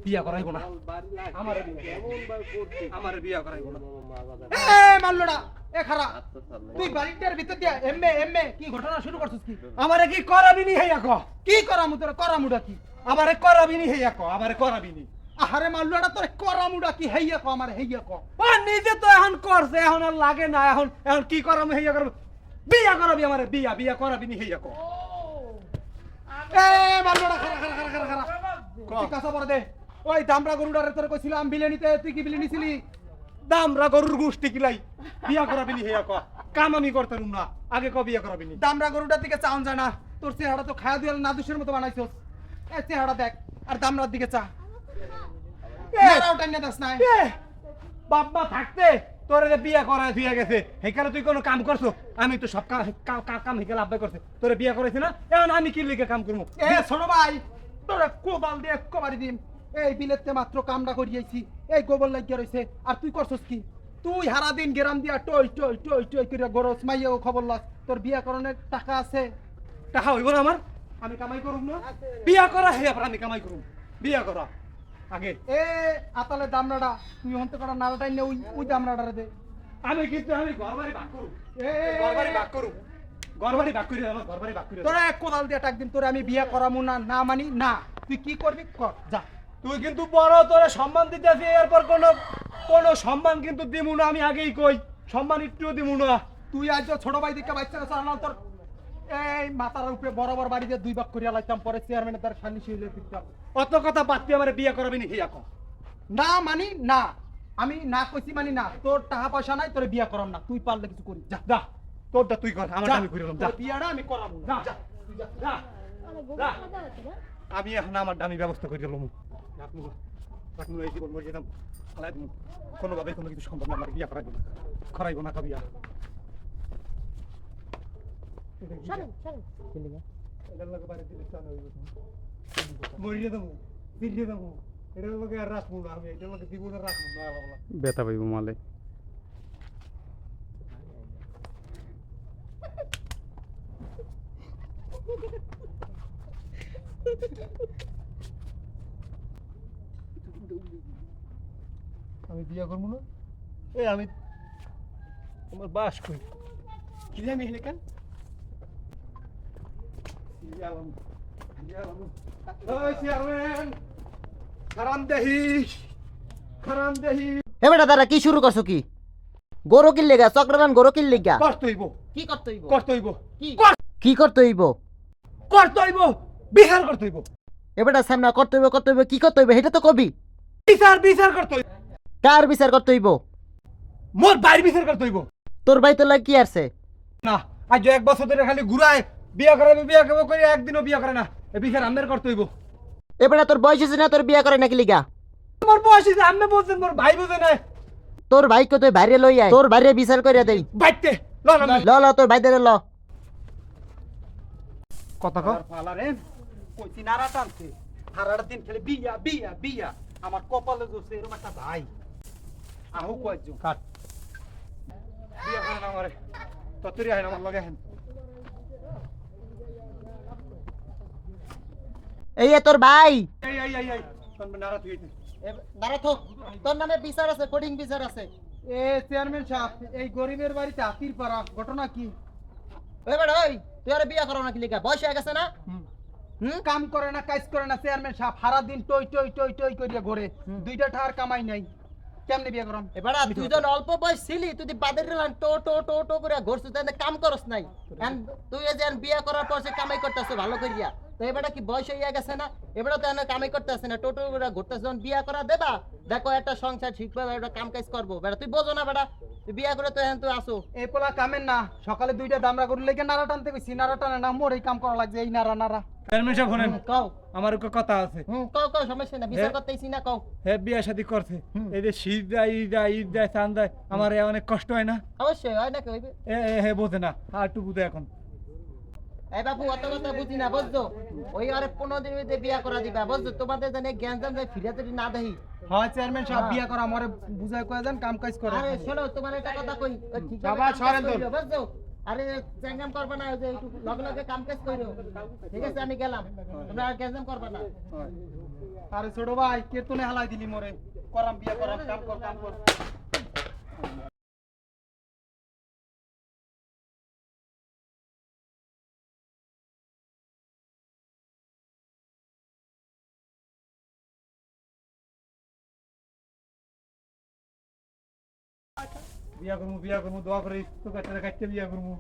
বিয়া করাইবো না আমার বিয়া করাইবো না মাল্লুডা এ খারা তুই বাড়িটার ভিতর দিয়া এমএ কি ঘটনা শুরু করছিস কি আমারে কি করাবিনি হেয়া ক কি করামু তোর করামুডা কি আমারে করাবিনি হেয়া ক আমারে করাবিনি আহারে মাল্লুডা তোর করামুডা কি হেয়া ক আমারে হেয়া ক ও নিজে তো এখন করছে এখন আর লাগে না এখন কি করামু হেয়া করব বিয়া করাবি আমারে বিয়া করাবিনি হেয়া ক এ মাল্লুডা খারা কি কাঁচা পড়ে দে ওই দামরা গরুটারে তোরে কইছিলাম বিলে নিতে তুই কি বিলে নিছিলি দামরা গরুর গোষ্ঠী কিলাই বিয়া করাবিনি হেয়া ক কাম আমি করতাম না আগে ক বিয়া করাবিনি দামরা গরুটার দিকে চাউন যায় না তোর চেহারা তো খায়া দিয়াল নাদুসের মতো বানাইছস এই চেহারা দেখ আর দামরার দিকে চা এরাও টাইনা দাস নাই বাবা থাকতে তোরে যে বিয়া করায় ধুইয়া গেছে হেকালে তুই কোনো কাম করছো আমি তো সব কাম হেকালে আব্বাই করছে তোরে বিয়া করাইছি না এখন আমি কি লিখে কাম করবো এ ছোট ভাই তোরে কোবাল দিয়ে কবারি দিম এই বিলেতে মাত্র কামটা করিয়েছি এই গোবর লাগিয়া রইছে আর তুই করছস কি তুই সারা দিন গেরাম দিয়া টই কইরা গরস মাইয়াও খবর লস তোর বিয়া করণের টাকা আছে টাকা হইব না আমার আমি কামাই করুম না বিয়া করা হে আবার আমি কামাই করুম বিয়া করা আগে এ আতালে দামড়াটা তুই হন্তে করা নালটাই নে ওই দামড়াটারে দে আমি কিন্তু আমি ঘরবাড়ি ভাগ করুম ঘরবাড়ি ভাগ করুম ঘরবাড়ি ভাগ করি আমার ঘরবাড়ি ভাগ করি তোরা এক কোদাল দিয়ে টাক দিন তোরে আমি বিয়া করামু না মানি না তুই কি করবি কর যা তুই কিন্তু বড় তোরে সম্মান দিতেছি এরপর কোন সম্মান কিন্তু দিমু না আমি আগেই কই সম্মান একটুও দিমু না তুই আজ ছোট ভাই দিকে বাচ্চারা চালানো তোর এই মাথার উপরে বরাবর বাড়িতে 2 ভাগ করিয়া লাইতাম পরে চেয়ারম্যানের তার খালি শুইলে দিতাম অত কথা বাদ দিয়ে আমারে বিয়ে করাবি নি হিয়া কর না মানি না আমি না কইছি মানি না তোর টাকা পয়সা নাই তোরে বিয়ে করাম না তুই পারলে কিছু করি যা যা তোরটা তুই কর আমারটা আমি করিলাম যা বিয়াটা আমি করাবো যা তুই যা আমি এখন আমার দামি ব্যবস্থা করে দিলাম আপনি এই জীবন মরে যেতাম কোনোভাবে কোনো কিছু সম্ভব না আমার বিয়া করাইব না বিয়া বেতা পাইব মালে আমি বিয়া করবো না এই আমি আমার বাস কই কি আমি এখানে কেন এবারে দাদা কি শুরু করছো কি গরু কিল লেগা চক্রান গরু কিল লেগা করতে হইব কি করতে হইব কি করতে হইব বিহার করতে হইব এবারে সামনে করতে হইব কি করতে হইব এটা তো কবি বিচার করতে হইব কার বিচার করতে হইব মোর বাইর বিচার করতে হইব তোর ভাই তো লাগ কি আছে না আজ 1 বছর ধরে খালি ঘুরায় বিয়া করবো করে একদিনও বিয়া করে না এই বিচার আমের করতে হইব এবারে তোর বয়স হইছে না তোর বিয়া করে নাকি লিগা মোর বয়স হইছে আম্মে বলছেন মোর ভাই বুঝে না তোর ভাই কো তুই বাইরে লই আয় তোর বাইরে বিচার কইরা দেই বাইতে ল তোর ভাই ধরে ল কথা কও ফালা রে কইছি নারা টানছে হারার দিন খেলে বিয়া আমার কপালে জোছে এরকম একটা ভাই আহু কইছো কাট বিয়া করে না আমারে ততরি আইন আমার লগে হেন এই তোর ভাই এই তোর নারা তুই দাঁড়া থাক তোর নামে বিচার আছে কোডিং বিচার আছে এ চেয়ারম্যান সাহেব এই গরিবের বাড়িতে আতির পাড়া ঘটনা কি ওই বড় ওই তুই আর বিয়া করো নাকি লিগা বয়স হয়ে গেছে না কাম করে না কাজ করে না চেয়ারম্যান সাহেব সারা দিন টই করিয়া ঘরে দুইটা টাকার কামাই নাই কেমনে বিয়া করম এবারে তুই যখন অল্প বয়স ছিলি তুই বাদের রেলান টো করে ঘুরছিস তাই কাম করস নাই তুই যে বিয়া করার পর সে কামাই করতেছ ভালো করিয়া তো এবারে কি বয়স হইয়া গেছে না এবারে তো এনে কামাই করতেছ না টো করে ঘুরতেছ যখন বিয়া করা দেবা দেখো একটা সংসার শিখবে একটা কাম কাজ করবো বেটা তুই বোঝো না বেটা তুই বিয়া করে তো এখন তুই আসো এই পোলা কামের না সকালে দুইটা দামরা গরু লেগে নাড়া টানতে কইছি নাড়া টানে না মোর এই কাম করা লাগছে এই নাড়া চেয়ারম্যান সাহেব শুনেন কও আমার একটা কথা আছে কও সমস্যা না বিচার করতেইছি না কও হে বিয়া শাদী করছে এই যে শীত ঈদ দেয় চাঁদ দেয় আমার অনেক কষ্ট হয় না অবশ্যই হয় নাকি হইবে হে বোঝে না আর একটু বুঝে এখন এই বাবু অত কথা বুঝি না বুঝছো ওই আরে 15 দিন মধ্যে বিয়া করা দিবা বুঝছো তোমাদের জানে জ্ঞান জান যায় ফিরে যদি না দেই হ্যাঁ চেয়ারম্যান সাহেব বিয়া করা আমারে বুঝায় কয় দেন কাম কাজ করে আরে শোনো তোমার একটা কথা কই ঠিক বাবা সরেন তো বুঝছো আরে চ্যাংগাম করবা না, ওই যে একটু লগে লগে কাম কাজ করো। ঠিক আছে আমি গেলাম, তোমরা আর গ্যাঞ্জাম করবা না। আরে ছোট ভাই কেতনে হালাই দিলি মরে, করাম বিয়া করাম, কাম কর। বিয়া করবো দোয়া করে তো কাটতে বিয়া করবো।